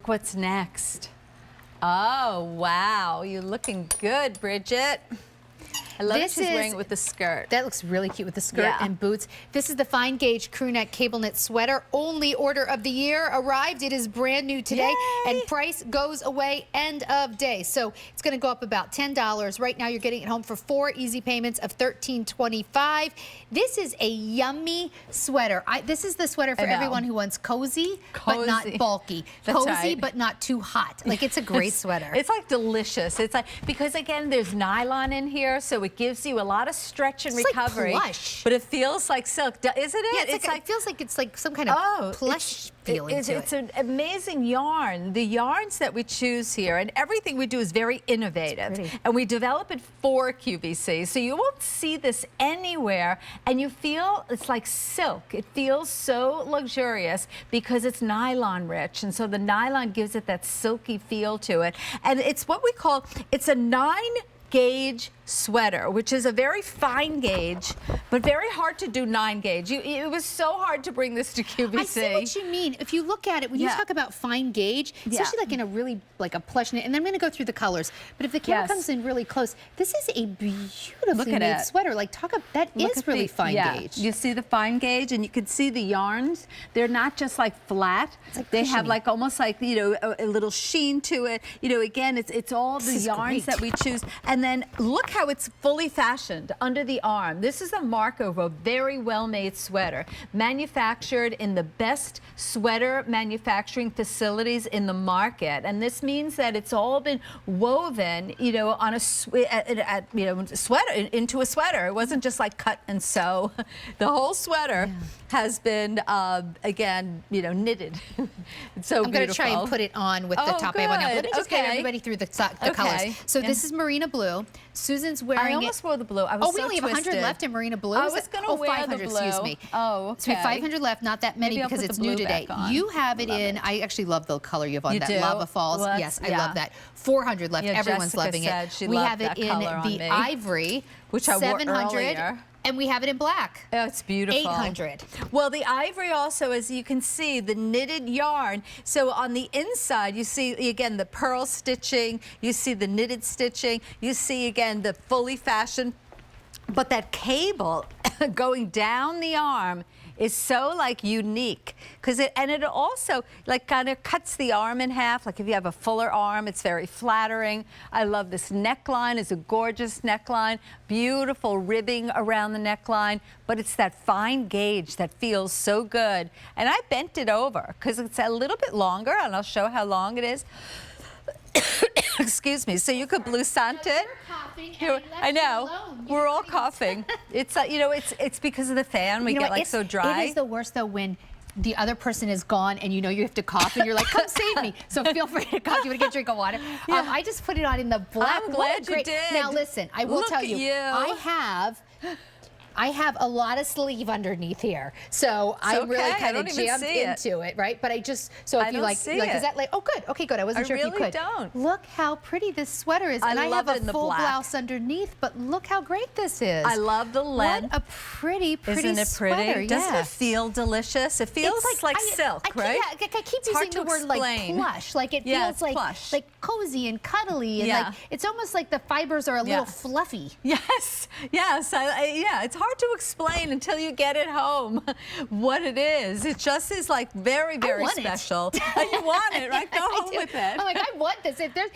what's next. Oh, wow. You're looking good, Bridget. I love that she's wearing it with the skirt. That looks really cute with the skirt and boots. This is the fine gauge crew neck cable knit sweater. Only order of the year arrived. It is brand new today. Yay! And price goes away end of day. So it's going to go up about $10. Right now you're getting it home for 4 easy payments of $13.25. This is a yummy sweater. This is the sweater for everyone who wants cozy, but not bulky. Cozy, but not too hot. Like, it's a great sweater. It's like delicious. It's like, because again, there's nylon in here, so it gives you a lot of stretch and recovery. Like plush. But it feels like silk, isn't it? Yeah, it feels like it's like some kind of plush feeling to it. It's an amazing yarn. The yarns that we choose here, and everything we do is very innovative. And we develop it for QVC, so you won't see this anywhere, and you feel it's like silk. It feels so luxurious because it's nylon rich, and so the nylon gives it that silky feel to it. And it's what we call, it's a 9-gauge sweater, which is a very fine gauge, but very hard to do 9-gauge. It was so hard to bring this to QVC. I see what you mean. If you look at it, when you talk about fine gauge, especially like in a really, like a plush knit, and I'm going to go through the colors, but if the camera comes in really close, this is a beautifully made sweater. Like, that is really fine gauge. You see the fine gauge, and you can see the yarns. They're not just like flat. Like they have like almost like, you know, a little sheen to it. You know, again, it's all the yarns that we choose. And then look how it's fully fashioned under the arm. This is a mark of a very well-made sweater, manufactured in the best sweater manufacturing facilities in the market. And this means that it's all been woven, you know, on a sweater into a sweater. It wasn't just like cut and sew. The whole sweater has been, again, you know, knitted. It's so I'm going to try and put it on with the top I have on now. Let me just get everybody through the colors. So this is Marina Blue. Susan's wearing I almost wore the blue. I was we only have 100 left in Marina Blue. I was going to wear 500, the blue. Excuse me. Oh, okay. So we have 500 left, not that many because it's new today. You have it in, I actually love the color you have on that. Lava Falls. Yes, I love that. 400 left. Everyone's loving it. We have it in the ivory, which I wore earlier. And we have it in black. Oh, it's beautiful. 800. Well, the ivory also, as you can see, the knitted yarn. So on the inside, you see, again, the pearl stitching. You see the knitted stitching. You see, again, the fully fashioned. But that cable going down the arm is so like unique because it also like kind of cuts the arm in half. Like if you have a fuller arm, it's very flattering. I love this neckline. It's a gorgeous neckline, beautiful ribbing around the neckline, but it's that fine gauge that feels so good. And I bent it over because it's a little bit longer, and I'll show how long it is. Excuse me. So you could blue sant it. I know. We're all coughing. It's you know, it's because of the fan. We get like so dry. It is the worst though when the other person is gone and you know you have to cough and you're like, come save me. So feel free to cough. You want to get a drink of water? I just put it on in the black. I'm glad you did. Now listen, I will tell you, I have a lot of sleeve underneath here, so I really kind of jammed into it, right? But I just, so if you like, is that like, oh good, okay good, I wasn't sure if you could. Don't. Look how pretty this sweater is, and I have a full blouse underneath, but look how great this is. I love the length. What a pretty, pretty Isn't it pretty? sweater. Doesn't it feel delicious? It feels like silk, right? Yeah, I keep using the word like plush, like it feels like cozy and cuddly, and like it's almost like the fibers are a little fluffy. Yes, yes, yeah, it's hard to explain until you get it home what it is. It just is like very, very special. You want it, right? Go home with it. I'm like, I want this. If there's,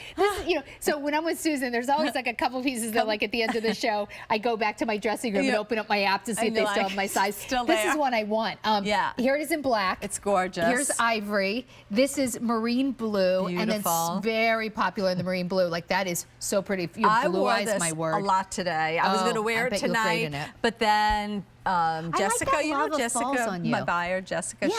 you know, so when I'm with Susan, there's always like a couple pieces that, like at the end of the show, I go back to my dressing room and open up my app to see if they still have my size. This is what I want. Here it is in black. It's gorgeous. Here's ivory. This is marine blue, and it's very popular in the marine blue. Like that is so pretty. You have blue eyes, my word. I wore this a lot today. I was going to wear it tonight, but then Jessica, you know Jessica, my buyer, Jessica,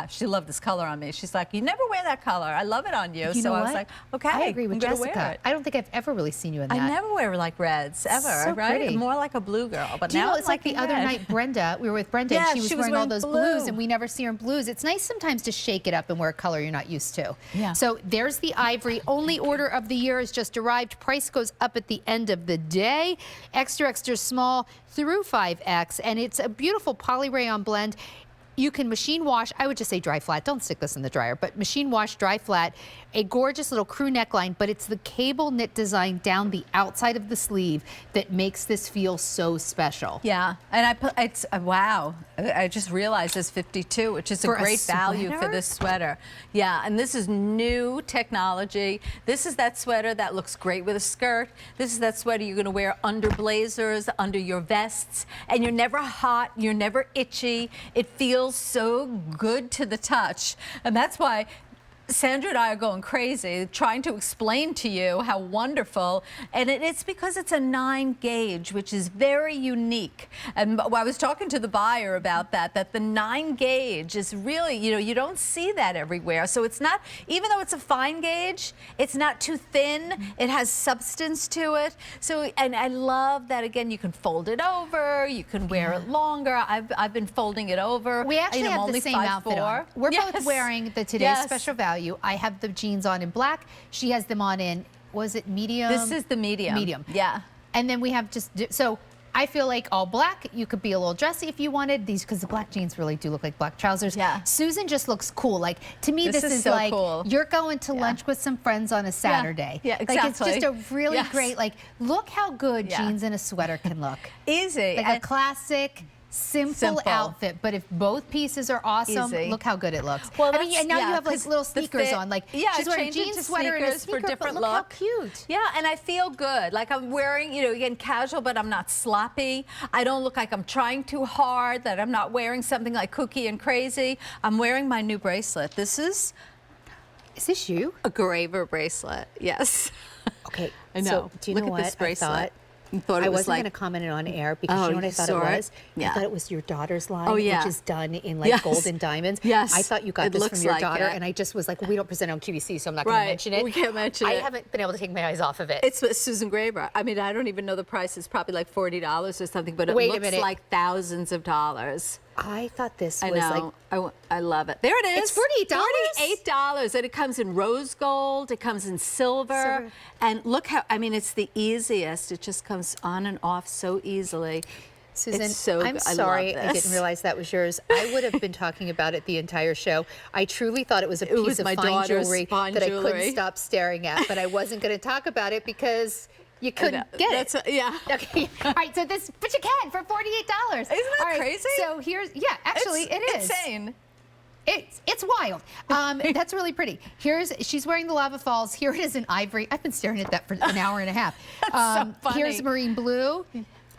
she loved this color on me. She's like, you never wear that color. I love it on you. So I was like, okay, I agree with Jessica. I don't think I've ever really seen you in that. I never wear like reds, ever, right? Pretty. More like a blue girl. But now it's like the other night, Brenda, we were with Brenda, and she was wearing all those blues, and we never see her in blues. It's nice sometimes to shake it up and wear a color you're not used to. So there's the ivory. Only order of the year has just arrived. Price goes up at the end of the day. Extra, extra small through 5X, and it's a beautiful poly rayon blend. You can machine wash, I would just say dry flat, don't stick this in the dryer, but machine wash, dry flat, a gorgeous little crew neckline, but it's the cable knit design down the outside of the sleeve that makes this feel so special. Yeah, and it's wow. I just realized it's 52, which is a great value for this sweater. Yeah, and this is new technology. This is that sweater that looks great with a skirt. This is that sweater you're going to wear under blazers, under your vests, and you're never hot, you're never itchy. It feels so good to the touch, and that's why Sandra and I are going crazy trying to explain to you how wonderful, and it's because it's a 9 gauge, which is very unique. And I was talking to the buyer about that the 9 gauge is really, you don't see that everywhere. So it's not, even though it's a fine gauge, it's not too thin. It has substance to it. So, and I love that, again, you can fold it over, you can wear it longer. I've been folding it over. We actually have the same outfit on. We're both wearing the Today's Special Value. I have the jeans on in black. She has them on in, was it medium? This is the medium. Medium. Yeah. And then we have so I feel like all black. You could be a little dressy if you wanted these, because the black jeans really do look like black trousers. Yeah. Susan just looks cool. Like, to me, this is so like cool. You're going to lunch with some friends on a Saturday. Yeah, exactly. Like, it's just a really great, like, look how good jeans and a sweater can look. Easy. Like a classic, simple outfit, but if both pieces are awesome, look how good it looks. Well, I mean, and now you have like little sneakers on. Like, she's wearing a jeans sweater and a sneaker, for different but look look. how cute. Yeah, and I feel good. Like I'm wearing, again, casual, but I'm not sloppy. I don't look like I'm trying too hard, that I'm not wearing something like kooky and crazy. I'm wearing my new bracelet. This is this you? a Graver bracelet, yes. Okay, I know. So, do you know Look what at this bracelet. I wasn't going to comment it on air because you know what I thought it was? Yeah. I thought it was your daughter's line, which is done in like gold and diamonds. Yes. I thought you got this from your like daughter, it. and I just was like, well, we don't present on QVC, so I'm not going to mention it. We can't mention it. I haven't been able to take my eyes off of it. It's Susan Graver. I mean, I don't even know the price. It's probably like $40 or something, but it looks like thousands of dollars. I thought this was like... I love it. There it is. It's $48. And it comes in rose gold. It comes in silver. And look how, I mean, it's the easiest. It just comes on and off so easily. Susan, it's so I'm sorry I didn't realize that was yours. I would have been talking about it the entire show. I truly thought it was a piece of fine jewelry that I couldn't stop staring at, but I wasn't going to talk about it because... You couldn't get it. Okay. All right. So but you can for $48. Isn't that crazy? So here's, actually, it is insane. It's wild. That's really pretty. She's wearing the Lava Falls. Here it is in ivory. I've been staring at that for an hour and a half. That's so funny. Here's marine blue.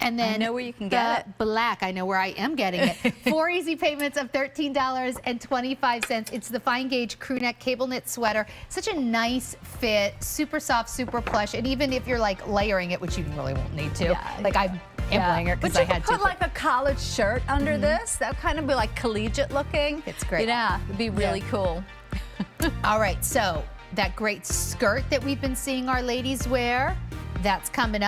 And then I know where you can get it. Black, I know where I am getting it. 4 easy payments of $13.25. It's the fine gauge crew neck cable knit sweater. Such a nice fit, super soft, super plush. And even if you're like layering it, which you really won't need to, like I am layering it because I had to. But you could put like a college shirt under this. That would kind of be like collegiate looking. It's great. Yeah, it'd be really cool. All right, so that great skirt that we've been seeing our ladies wear, that's coming up.